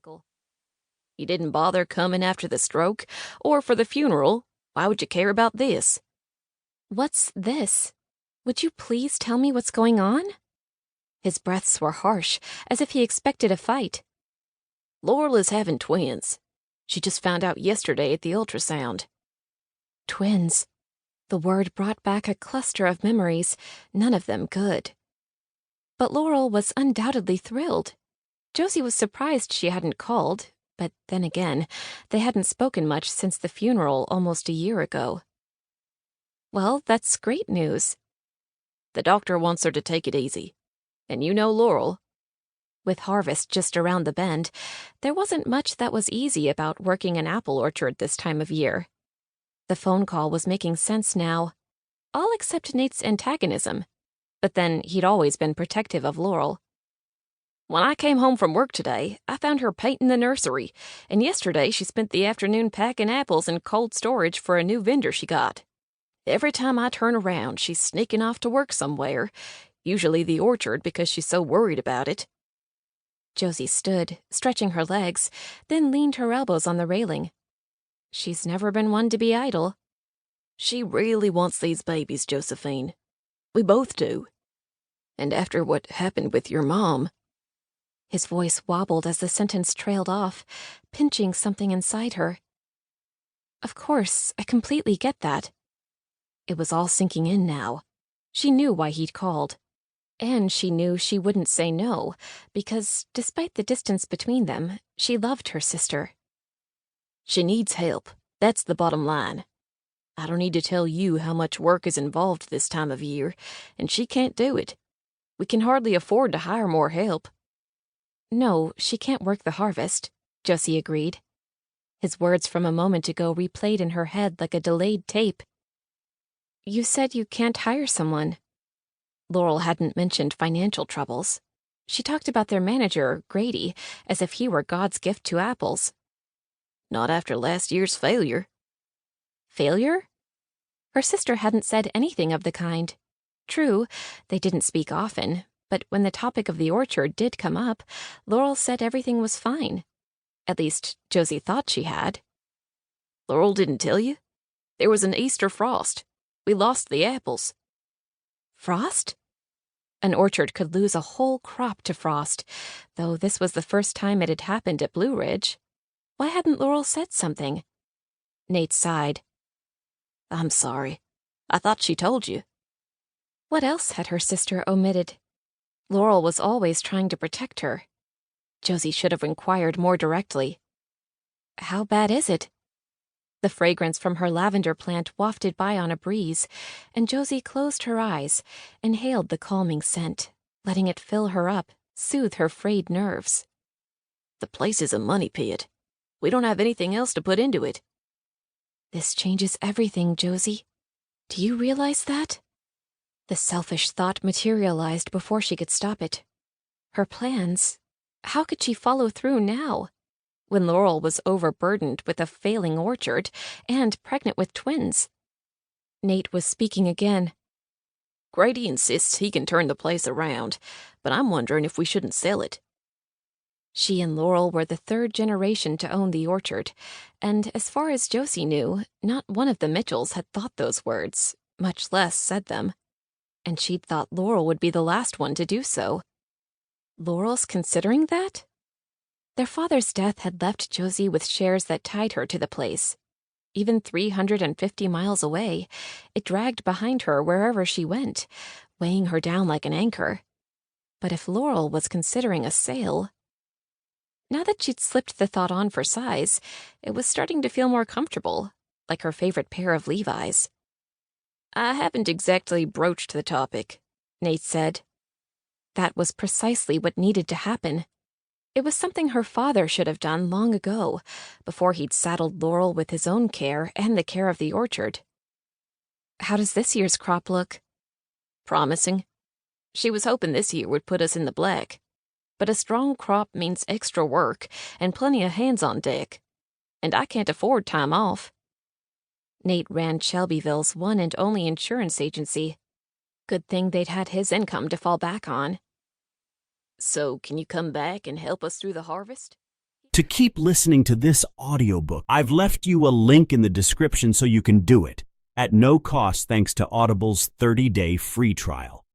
motorcycle. You didn't bother coming after the stroke, or for the funeral. Why would you care about this? What's this? Would you please tell me what's going on? His breaths were harsh, as if he expected a fight. Laurel is having twins. She just found out yesterday at the ultrasound. Twins. The word brought back a cluster of memories, none of them good. But Laurel was undoubtedly thrilled. Josie was surprised she hadn't called, but then again, they hadn't spoken much since the funeral almost a year ago. Well, that's great news. The doctor wants her to take it easy. And you know Laurel. With harvest just around the bend, there wasn't much that was easy about working an apple orchard this time of year. The phone call was making sense now, all except Nate's antagonism. But then he'd always been protective of Laurel. When I came home from work today, I found her painting the nursery, and yesterday she spent the afternoon packing apples in cold storage for a new vendor she got. Every time I turn around, she's sneaking off to work somewhere, usually the orchard because she's so worried about it. Josie stood, stretching her legs, then leaned her elbows on the railing. She's never been one to be idle. She really wants these babies, Josephine. We both do. And after what happened with your mom... His voice wobbled as the sentence trailed off, pinching something inside her. Of course, I completely get that. It was all sinking in now. She knew why he'd called. And she knew she wouldn't say no, because, despite the distance between them, she loved her sister. She needs help. That's the bottom line. I don't need to tell you how much work is involved this time of year, and she can't do it. We can hardly afford to hire more help. No, she can't work the harvest, Josie agreed. His words from a moment ago replayed in her head like a delayed tape. You said you can't hire someone. Laurel hadn't mentioned financial troubles. She talked about their manager, Grady, as if he were God's gift to apples. Not after last year's failure. Failure? Her sister hadn't said anything of the kind. True, they didn't speak often, but when the topic of the orchard did come up, Laurel said everything was fine. At least, Josie thought she had. Laurel didn't tell you? There was an Easter frost. We lost the apples. Frost? An orchard could lose a whole crop to frost, though this was the first time it had happened at Blue Ridge. Why hadn't Laurel said something? Nate sighed. I'm sorry. I thought she told you. What else had her sister omitted? Laurel was always trying to protect her. Josie should have inquired more directly. How bad is it? The fragrance from her lavender plant wafted by on a breeze, and Josie closed her eyes, inhaled the calming scent, letting it fill her up, soothe her frayed nerves. The place is a money pit. We don't have anything else to put into it. This changes everything, Josie. Do you realize that? The selfish thought materialized before she could stop it. Her plans. How could she follow through now? When Laurel was overburdened with a failing orchard and pregnant with twins. Nate was speaking again. Grady insists he can turn the place around, but I'm wondering if we shouldn't sell it. She and Laurel were the third generation to own the orchard, and as far as Josie knew, not one of the Mitchells had thought those words, much less said them. And she'd thought Laurel would be the last one to do so. Laurel's considering that? Their father's death had left Josie with shares that tied her to the place. Even 350 miles away, it dragged behind her wherever she went, weighing her down like an anchor. But if Laurel was considering a sale... Now that she'd slipped the thought on for size, it was starting to feel more comfortable, like her favorite pair of Levi's. I haven't exactly broached the topic, Nate said. That was precisely what needed to happen. It was something her father should have done long ago, before he'd saddled Laurel with his own care and the care of the orchard. How does this year's crop look? Promising. She was hoping this year would put us in the black. But a strong crop means extra work and plenty of hands on deck. And I can't afford time off. Nate ran Shelbyville's one and only insurance agency. Good thing they'd had his income to fall back on. So, can you come back and help us through the harvest? To keep listening to this audiobook, I've left you a link in the description so you can do it, at no cost thanks to Audible's 30-day free trial.